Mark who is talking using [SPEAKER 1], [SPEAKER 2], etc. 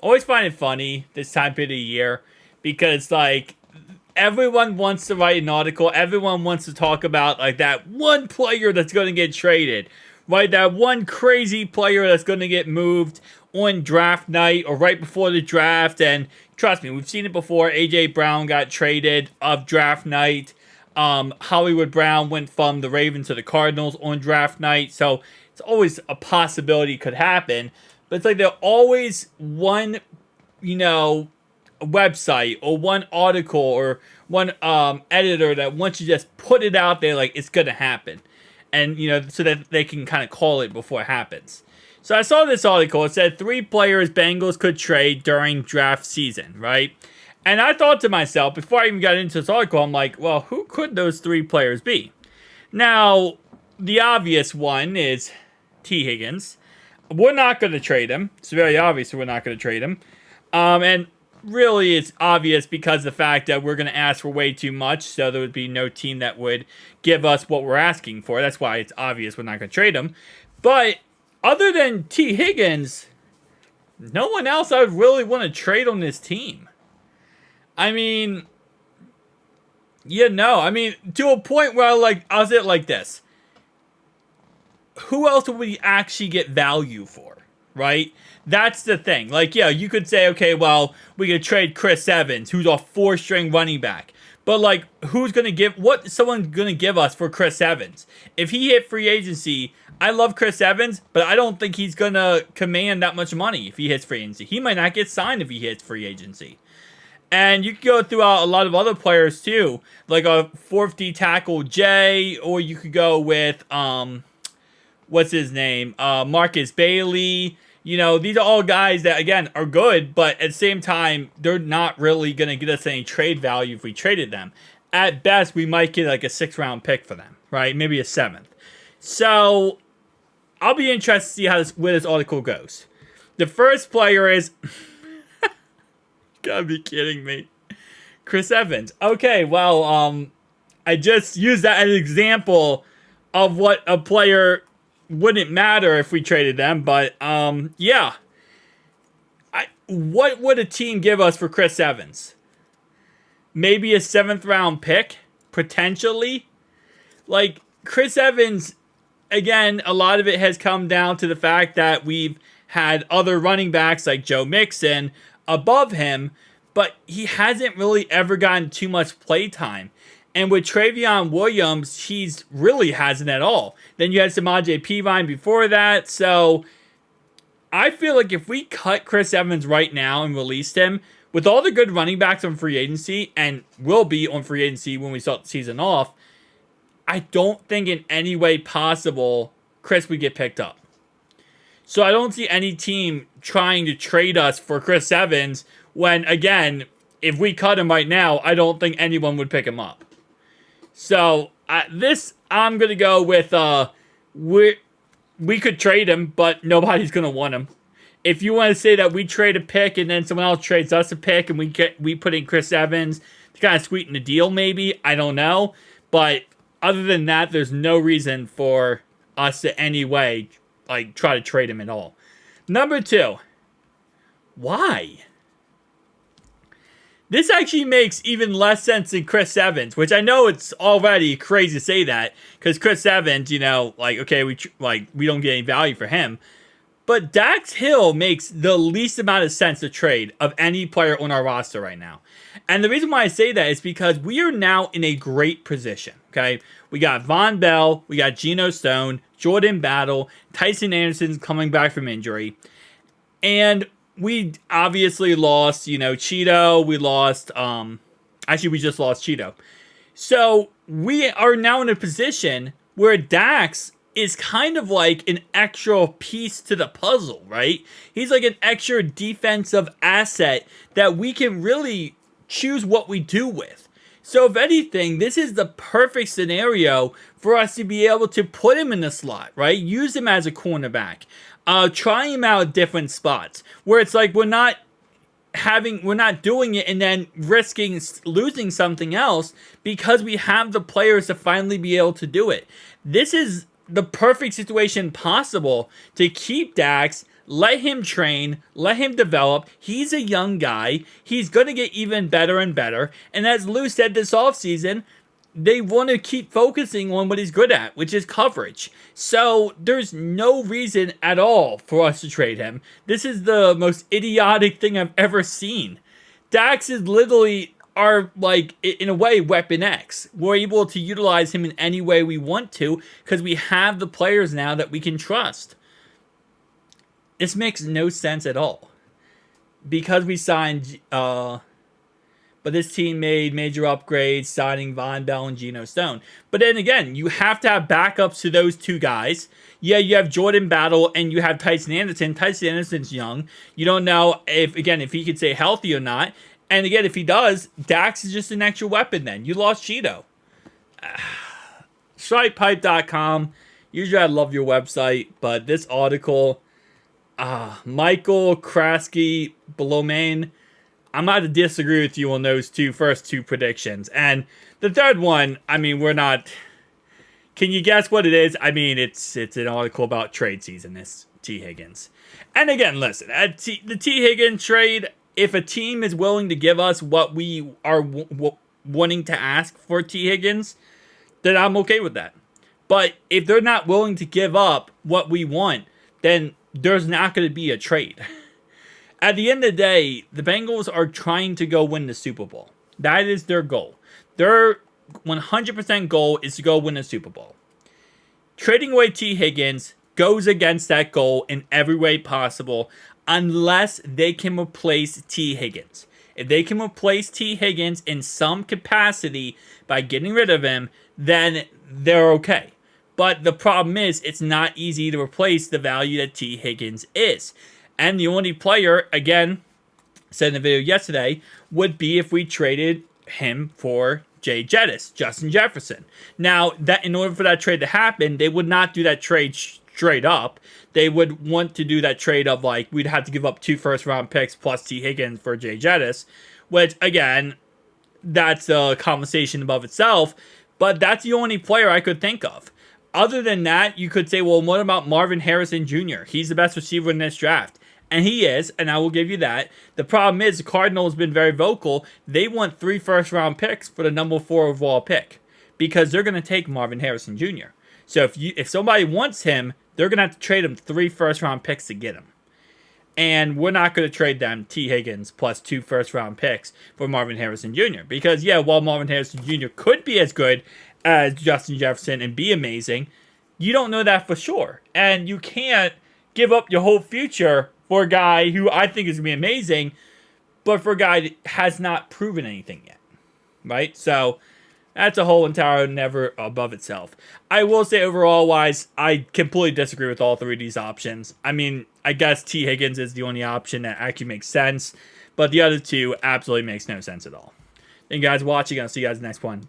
[SPEAKER 1] always find it funny this time period of the year because like everyone wants to write an article. Everyone wants to talk about like that one player that's going to get traded, right? That one crazy player that's going to get moved on draft night or right before the draft. And trust me, we've seen it before. AJ Brown got traded of draft night. Hollywood Brown went from the Ravens to the Cardinals on draft night. So it's always a possibility could happen. But it's like there's always one, website or one article or one editor that wants to just put it out there like it's going to happen. And, so that they can kind of call it before it happens. So I saw this article. It said 3 players Bengals could trade during draft season, right? And I thought to myself, before I even got into this article, I'm like, well, who could those 3 players be? Now, the obvious one is T Higgins. We're not going to trade him. It's very obvious we're not going to trade him. And really it's obvious because the fact that we're going to ask for way too much, so there would be no team that would give us what we're asking for. That's why it's obvious we're not going to trade him. But other than T Higgins, no one else I would really want to trade on this team. I mean, to a point where I'll say it like this. Who else would we actually get value for, right? That's the thing. Like, yeah, you could say, okay, well, we could trade Chris Evans, who's a 4-string running back. But, like, what's someone going to give us for Chris Evans? If he hit free agency, I love Chris Evans, but I don't think he's going to command that much money if he hits free agency. He might not get signed if he hits free agency. And you could go throughout a lot of other players, too. Like a 4th D tackle, Jay, or you could go with, what's his name? Marcus Bailey. These are all guys that, again, are good, but at the same time, they're not really going to get us any trade value if we traded them. At best, we might get like a 6th-round pick for them, right? Maybe a 7th. So, I'll be interested to see where this article goes. The first player is... Gotta be kidding me. Chris Evans. Okay, well, I just used that as an example of what a player... wouldn't matter if we traded them, but yeah. What would a team give us for Chris Evans? Maybe a 7th-round pick, potentially. Like, Chris Evans, again, a lot of it has come down to the fact that we've had other running backs like Joe Mixon above him, but he hasn't really ever gotten too much play time. And with Travion Williams, he's really hasn't at all. Then you had Samaje Perine before that. So I feel like if we cut Chris Evans right now and released him, with all the good running backs on free agency, and will be on free agency when we start the season off, I don't think in any way possible Chris would get picked up. So I don't see any team trying to trade us for Chris Evans when, again, if we cut him right now, I don't think anyone would pick him up. So, I'm going to go with, we could trade him, but nobody's going to want him. If you want to say that we trade a pick and then someone else trades us a pick and we put in Chris Evans to kind of sweeten the deal, maybe, I don't know. But other than that, there's no reason for us to any way, try to trade him at all. Number 2, why? This actually makes even less sense than Chris Evans, which I know it's already crazy to say that, because Chris Evans, we don't get any value for him. But Dax Hill makes the least amount of sense to trade of any player on our roster right now. And the reason why I say that is because we are now in a great position, okay? We got Von Bell, we got Geno Stone, Jordan Battle, Tyson Anderson's coming back from injury. And we obviously lost, Cheeto. We lost, actually, we just lost Cheeto. So we are now in a position where Dax is kind of like an extra piece to the puzzle, right? He's like an extra defensive asset that we can really choose what we do with. So if anything, this is the perfect scenario for us to be able to put him in the slot, right? Use him as a cornerback. Try him out at different spots where it's like we're not doing it and then risking losing something else because we have the players to finally be able to do it. This is the perfect situation possible to keep Dax, Let him train. Let him develop. He's a young guy. He's going to get even better and better. And as Lou said this offseason, they want to keep focusing on what he's good at, which is coverage. So there's no reason at all for us to trade him. This is the most idiotic thing I've ever seen. Dax is literally our, like, in a way, Weapon X. We're able to utilize him in any way we want to because we have the players now that we can trust. This makes no sense at all. Because we signed, but this team made major upgrades, signing Von Bell and Geno Stone. But then again, you have to have backups to those two guys. Yeah, you have Jordan Battle and you have Tyson Anderson. Tyson Anderson's young. You don't know if he could stay healthy or not. And again, if he does, Dax is just an extra weapon then. You lost Cheeto. StrikePipe.com. Usually I love your website, but this article, Michael Krasky Belowmain, I'm going to disagree with you on those first two predictions. And the third one, I mean, we're not... Can you guess what it is? I mean, it's an article about trade season, this T Higgins. And again, listen, the T Higgins trade, if a team is willing to give us what we are wanting to ask for T Higgins, then I'm okay with that. But if they're not willing to give up what we want, then there's not going to be a trade. At the end of the day, the Bengals are trying to go win the Super Bowl. That is their goal. Their 100% goal is to go win the Super Bowl. Trading away T Higgins goes against that goal in every way possible unless they can replace T Higgins. If they can replace T Higgins in some capacity by getting rid of him, then they're okay. But the problem is, it's not easy to replace the value that T Higgins is. And the only player, again, said in the video yesterday, would be if we traded him for Jay Jettis, Justin Jefferson. Now, that in order for that trade to happen, they would not do that trade straight up. They would want to do that trade of, like, we'd have to give up 2 first-round picks plus T Higgins for Jay Jettis, which, again, that's a conversation above itself, but that's the only player I could think of. Other than that, you could say, well, what about Marvin Harrison Jr.? He's the best receiver in this draft. And he is, and I will give you that. The problem is, the Cardinals have been very vocal. They want 3 first-round picks for the number 4 overall pick because they're going to take Marvin Harrison Jr. So if somebody wants him, they're going to have to trade him 3 first-round picks to get him. And we're not going to trade them T. Higgins plus 2 first-round picks for Marvin Harrison Jr. Because, yeah, while Marvin Harrison Jr. could be as good as Justin Jefferson and be amazing, you don't know that for sure. And you can't give up your whole future for a guy who I think is going to be amazing, but for a guy that has not proven anything yet, right? So that's a whole entire never above itself. I will say overall-wise, I completely disagree with all 3 of these options. I mean, I guess T. Higgins is the only option that actually makes sense, but the other 2 absolutely makes no sense at all. Thank you guys for watching. I'll see you guys next one.